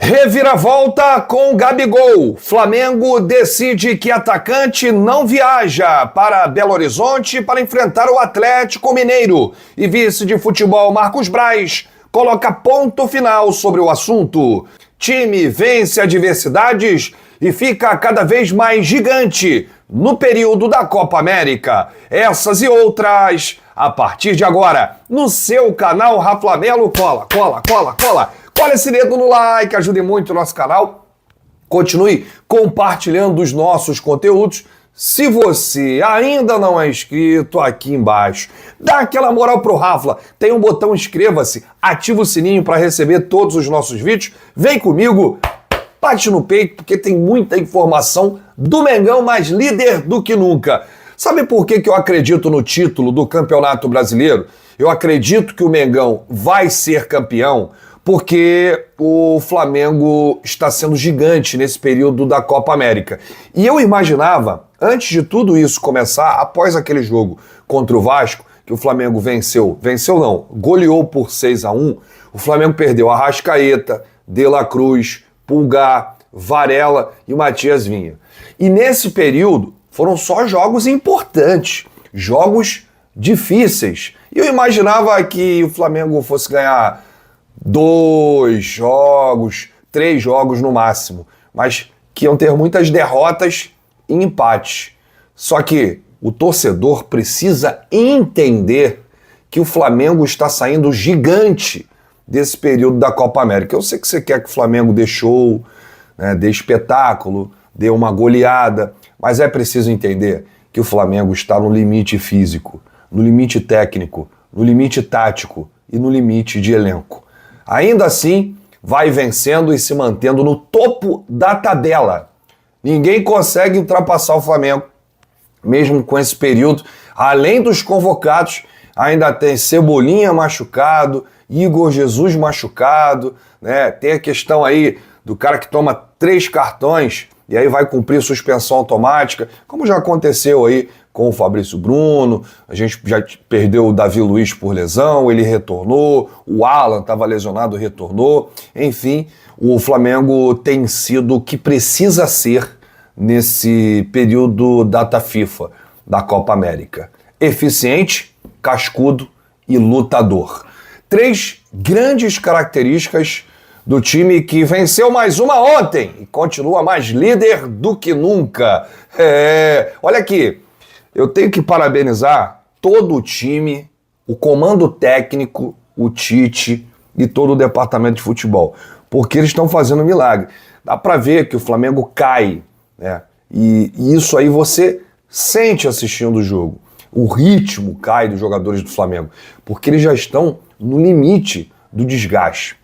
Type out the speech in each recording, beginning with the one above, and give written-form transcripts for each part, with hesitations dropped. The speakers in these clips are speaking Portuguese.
Reviravolta com Gabigol. Flamengo decide que atacante não viaja para Belo Horizonte para enfrentar o Atlético Mineiro. E vice de futebol Marcos Braz coloca ponto final sobre o assunto. Time vence adversidades e fica cada vez mais gigante no período da Copa América. Essas e outras a partir de agora no seu canal Raflamelo. Cola esse dedo no like, ajude muito o nosso canal. Continue compartilhando os nossos conteúdos. Se você ainda não é inscrito, aqui embaixo, dá aquela moral pro Rafla. Tem um botão inscreva-se, ativa o sininho para receber todos os nossos vídeos. Vem comigo, bate no peito, porque tem muita informação do Mengão, mais líder do que nunca. Sabe por que eu acredito no título do Campeonato Brasileiro? Eu acredito que o Mengão vai ser campeão porque o Flamengo está sendo gigante nesse período da Copa América. E eu imaginava, antes de tudo isso começar, após aquele jogo contra o Vasco, que o Flamengo goleou por 6-1, o Flamengo perdeu Arrascaeta, De La Cruz, Pulgar, Varela e o Matias Vinha. E nesse período foram só jogos importantes, jogos difíceis. E eu imaginava que o Flamengo fosse ganhar 2 jogos, 3 jogos no máximo, mas que iam ter muitas derrotas e empates. Só que o torcedor precisa entender que o Flamengo está saindo gigante desse período da Copa América. Eu sei que você quer que o Flamengo dê show, né, dê espetáculo, dê uma goleada, mas é preciso entender que o Flamengo está no limite físico, no limite técnico, no limite tático e no limite de elenco. Ainda assim, vai vencendo e se mantendo no topo da tabela. Ninguém consegue ultrapassar o Flamengo, mesmo com esse período. Além dos convocados, ainda tem Cebolinha machucado, Igor Jesus machucado, né? Tem a questão aí do cara que toma 3 cartões e aí vai cumprir suspensão automática, como já aconteceu aí com o Fabrício Bruno. A gente já perdeu o Davi Luiz por lesão, ele retornou, o Alan estava lesionado, retornou. Enfim, o Flamengo tem sido o que precisa ser nesse período data FIFA da Copa América. Eficiente, cascudo e lutador. 3 grandes características do time que venceu mais uma ontem e continua mais líder do que nunca. Olha aqui, eu tenho que parabenizar todo o time, o comando técnico, o Tite e todo o departamento de futebol, porque eles estão fazendo um milagre. Dá para ver que o Flamengo cai, né? E isso aí você sente assistindo o jogo. O ritmo cai dos jogadores do Flamengo, porque eles já estão no limite do desgaste.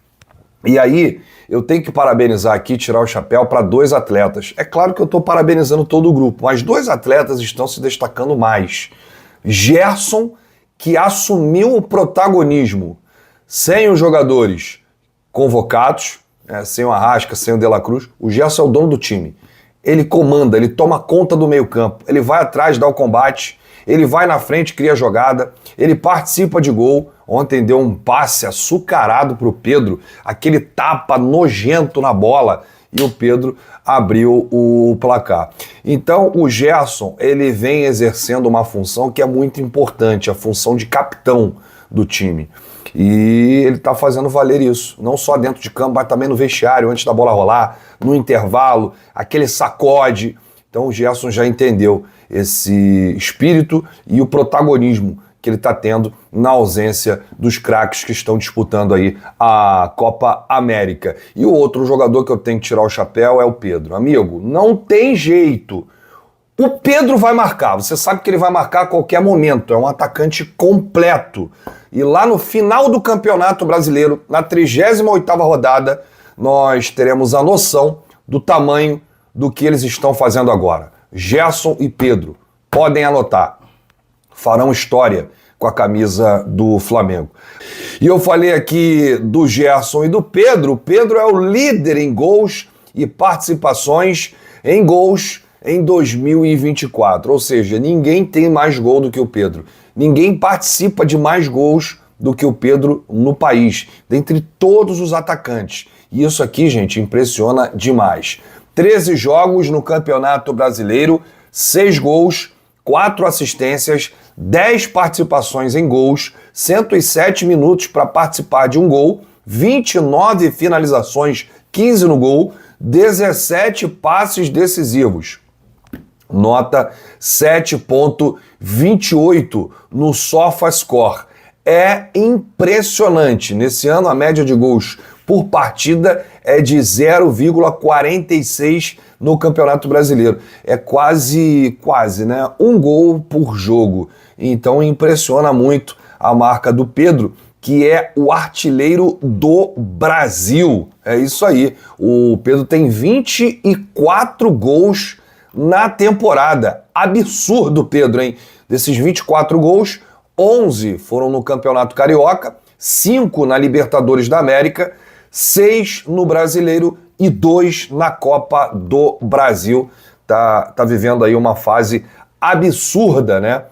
E aí, eu tenho que parabenizar aqui, tirar o chapéu para 2 atletas. É claro que eu estou parabenizando todo o grupo, mas 2 atletas estão se destacando mais. Gerson, que assumiu o protagonismo sem os jogadores convocados, sem o Arrasca, sem o De La Cruz. O Gerson é o dono do time. Ele comanda, ele toma conta do meio-campo, ele vai atrás, dá o combate, ele vai na frente, cria jogada, ele participa de gol. Ontem deu um passe açucarado para o Pedro, aquele tapa nojento na bola, e o Pedro abriu o placar. Então o Gerson, ele vem exercendo uma função que é muito importante, a função de capitão do time. E ele está fazendo valer isso, não só dentro de campo, mas também no vestiário, antes da bola rolar, no intervalo, aquele sacode. Então o Gerson já entendeu esse espírito e o protagonismo que ele está tendo na ausência dos craques que estão disputando aí a Copa América. E o outro jogador que eu tenho que tirar o chapéu é o Pedro. Amigo, não tem jeito. O Pedro vai marcar, você sabe que ele vai marcar a qualquer momento, é um atacante completo. E lá no final do Campeonato Brasileiro, na 38ª rodada, nós teremos a noção do tamanho do que eles estão fazendo agora. Gerson e Pedro, podem anotar, farão história com a camisa do Flamengo. E eu falei aqui do Gerson e do Pedro. O Pedro é o líder em gols e participações em gols em 2024. Ou seja, ninguém tem mais gol do que o Pedro. Ninguém participa de mais gols do que o Pedro no país, dentre todos os atacantes. E isso aqui, gente, impressiona demais. 13 jogos no Campeonato Brasileiro, 6 gols, 4 assistências, 10 participações em gols, 107 minutos para participar de um gol, 29 finalizações, 15 no gol, 17 passes decisivos. Nota 7,28 no SofaScore. É impressionante. Nesse ano, a média de gols por partida é de 0,46 no Campeonato Brasileiro. É quase, né? Um gol por jogo. Então, impressiona muito a marca do Pedro, que é o artilheiro do Brasil. É isso aí. O Pedro tem 24 gols na temporada. Absurdo, Pedro, hein? Desses 24 gols, 11 foram no Campeonato Carioca, 5 na Libertadores da América, 6 no Brasileiro e 2 na Copa do Brasil. Tá vivendo aí uma fase absurda, né?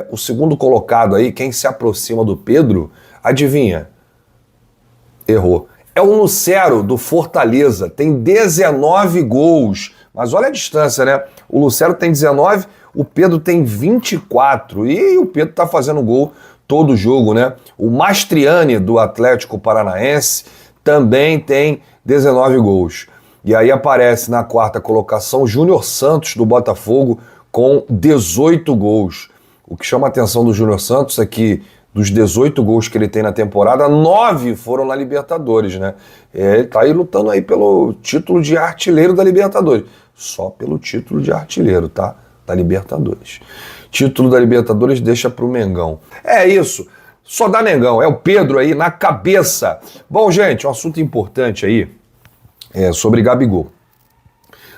O segundo colocado aí, quem se aproxima do Pedro, adivinha? Errou. É o Lucero, do Fortaleza, tem 19 gols. Mas olha a distância, né? O Lucero tem 19, o Pedro tem 24. E o Pedro tá fazendo gol todo jogo, né? O Mastriani, do Atlético Paranaense, também tem 19 gols. E aí aparece na quarta colocação Júnior Santos, do Botafogo, com 18 gols. O que chama a atenção do Júnior Santos é que dos 18 gols que ele tem na temporada, 9 foram na Libertadores, né? Ele tá aí lutando aí pelo título de artilheiro da Libertadores. Só pelo título de artilheiro, tá? Da Libertadores. Título da Libertadores deixa pro Mengão. É isso. Só dá Mengão. É o Pedro aí na cabeça. Bom, gente, um assunto importante aí é sobre Gabigol.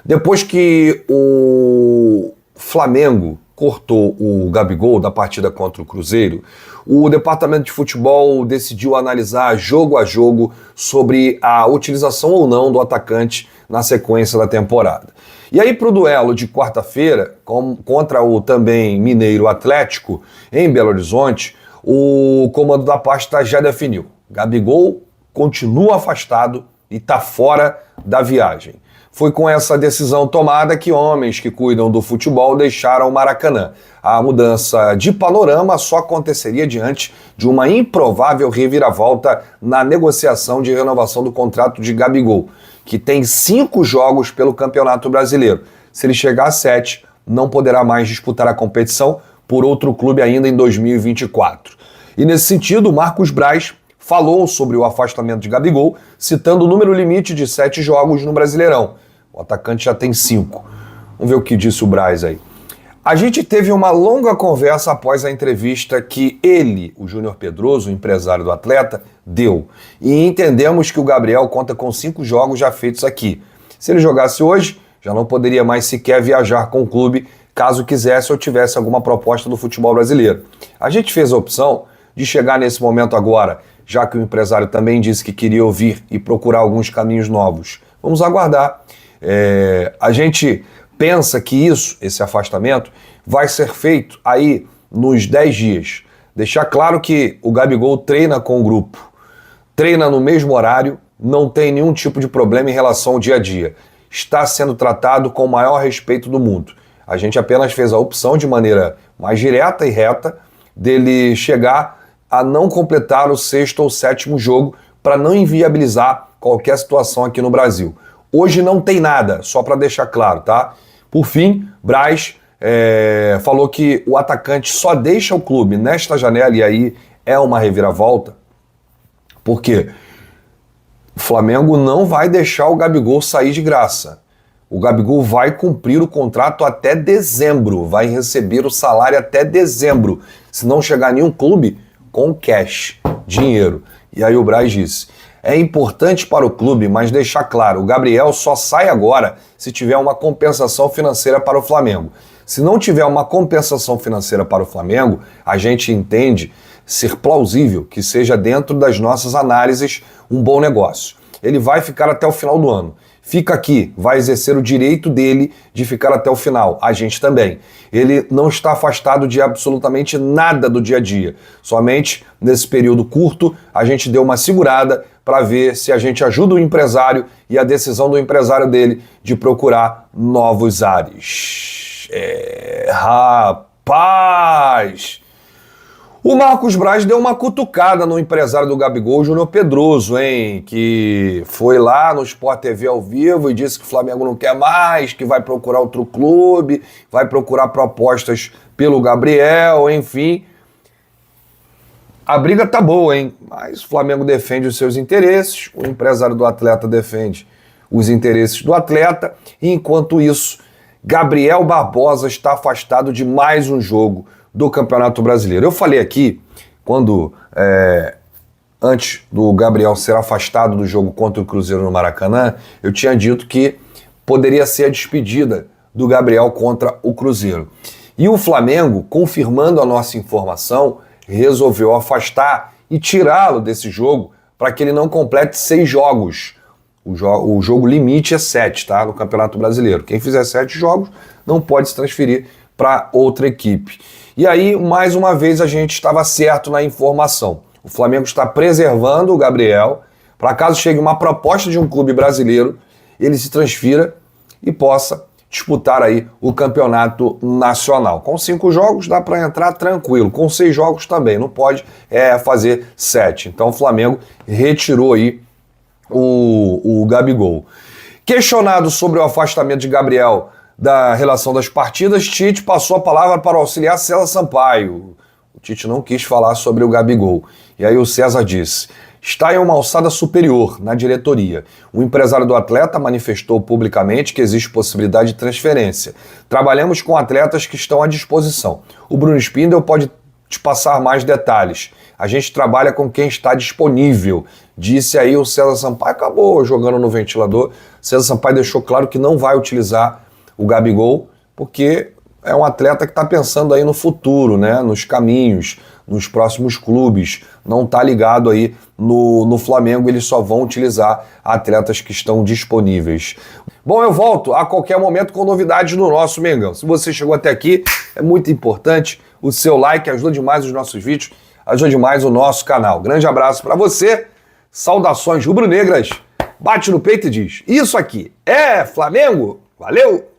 Depois que o Flamengo cortou o Gabigol da partida contra o Cruzeiro, o departamento de futebol decidiu analisar jogo a jogo sobre a utilização ou não do atacante na sequência da temporada. E aí, para o duelo de quarta-feira, contra o também mineiro Atlético, em Belo Horizonte, o comando da pasta já definiu. Gabigol continua afastado e está fora da viagem. Foi com essa decisão tomada que homens que cuidam do futebol deixaram o Maracanã. A mudança de panorama só aconteceria diante de uma improvável reviravolta na negociação de renovação do contrato de Gabigol, que tem 5 jogos pelo Campeonato Brasileiro. Se ele chegar a 7, não poderá mais disputar a competição por outro clube ainda em 2024. E nesse sentido, Marcos Braz falou sobre o afastamento de Gabigol, citando o número limite de 7 jogos no Brasileirão. O atacante já tem 5. Vamos ver o que disse o Braz aí. A gente teve uma longa conversa após a entrevista que ele, o Júnior Pedroso, o empresário do atleta, deu. E entendemos que o Gabriel conta com 5 jogos já feitos aqui. Se ele jogasse hoje, já não poderia mais sequer viajar com o clube, caso quisesse ou tivesse alguma proposta do futebol brasileiro. A gente fez a opção de chegar nesse momento agora, já que o empresário também disse que queria ouvir e procurar alguns caminhos novos. Vamos aguardar. A gente pensa que esse afastamento, vai ser feito aí nos 10 dias. Deixar claro que o Gabigol treina com o grupo, treina no mesmo horário, não tem nenhum tipo de problema em relação ao dia a dia. Está sendo tratado com o maior respeito do mundo. A gente apenas fez a opção de maneira mais direta e reta dele chegar a não completar o 6º ou 7º jogo para não inviabilizar qualquer situação aqui no Brasil. Hoje não tem nada, só para deixar claro, tá? Por fim, Braz falou que o atacante só deixa o clube nesta janela, e aí é uma reviravolta, porque o Flamengo não vai deixar o Gabigol sair de graça. O Gabigol vai cumprir o contrato até dezembro, vai receber o salário até dezembro, se não chegar nenhum clube com cash, dinheiro. E aí o Braz disse: é importante para o clube, mas deixar claro, o Gabriel só sai agora se tiver uma compensação financeira para o Flamengo. Se não tiver uma compensação financeira para o Flamengo, a gente entende ser plausível que seja dentro das nossas análises um bom negócio. ele vai ficar até o final do ano. Fica aqui, vai exercer o direito dele de ficar até o final. A gente também. Ele não está afastado de absolutamente nada do dia a dia. Somente nesse período curto, a gente deu uma segurada para ver se a gente ajuda o empresário e a decisão do empresário dele de procurar novos ares. Rapaz! O Marcos Braz deu uma cutucada no empresário do Gabigol, Júnior Pedroso, hein? Que foi lá no Sport TV ao vivo e disse que o Flamengo não quer mais, que vai procurar outro clube, vai procurar propostas pelo Gabriel, enfim. A briga tá boa, hein? Mas o Flamengo defende os seus interesses, o empresário do atleta defende os interesses do atleta, e enquanto isso, Gabriel Barbosa está afastado de mais um jogo do Campeonato Brasileiro. Eu falei aqui, antes do Gabriel ser afastado do jogo contra o Cruzeiro no Maracanã, eu tinha dito que poderia ser a despedida do Gabriel contra o Cruzeiro. E o Flamengo, confirmando a nossa informação, resolveu afastar e tirá-lo desse jogo para que ele não complete 6 jogos. O jogo limite é 7, tá? No Campeonato Brasileiro. Quem fizer 7 jogos não pode se transferir para outra equipe. E aí, mais uma vez, a gente estava certo na informação. O Flamengo está preservando o Gabriel para caso chegue uma proposta de um clube brasileiro, ele se transfira e possa disputar aí o campeonato nacional. Com 5 jogos dá para entrar tranquilo, com 6 jogos também, não pode fazer 7. Então o Flamengo retirou aí o Gabigol. Questionado sobre o afastamento de Gabriel da relação das partidas, Tite passou a palavra para o auxiliar César Sampaio. O Tite não quis falar sobre o Gabigol. E aí o César disse: está em uma alçada superior na diretoria. O empresário do atleta manifestou publicamente que existe possibilidade de transferência. Trabalhamos com atletas que estão à disposição. O Bruno Spindel pode te passar mais detalhes. A gente trabalha com quem está disponível. Disse aí o César Sampaio, acabou jogando no ventilador. César Sampaio deixou claro que não vai utilizar o Gabigol, porque é um atleta que está pensando aí no futuro, né? Nos caminhos, nos próximos clubes. Não está ligado aí no Flamengo, eles só vão utilizar atletas que estão disponíveis. Bom, eu volto a qualquer momento com novidades no nosso Mengão. Se você chegou até aqui, é muito importante o seu like, ajuda demais os nossos vídeos, ajuda demais o nosso canal. Grande abraço para você, saudações rubro-negras, bate no peito e diz: isso aqui é Flamengo, valeu!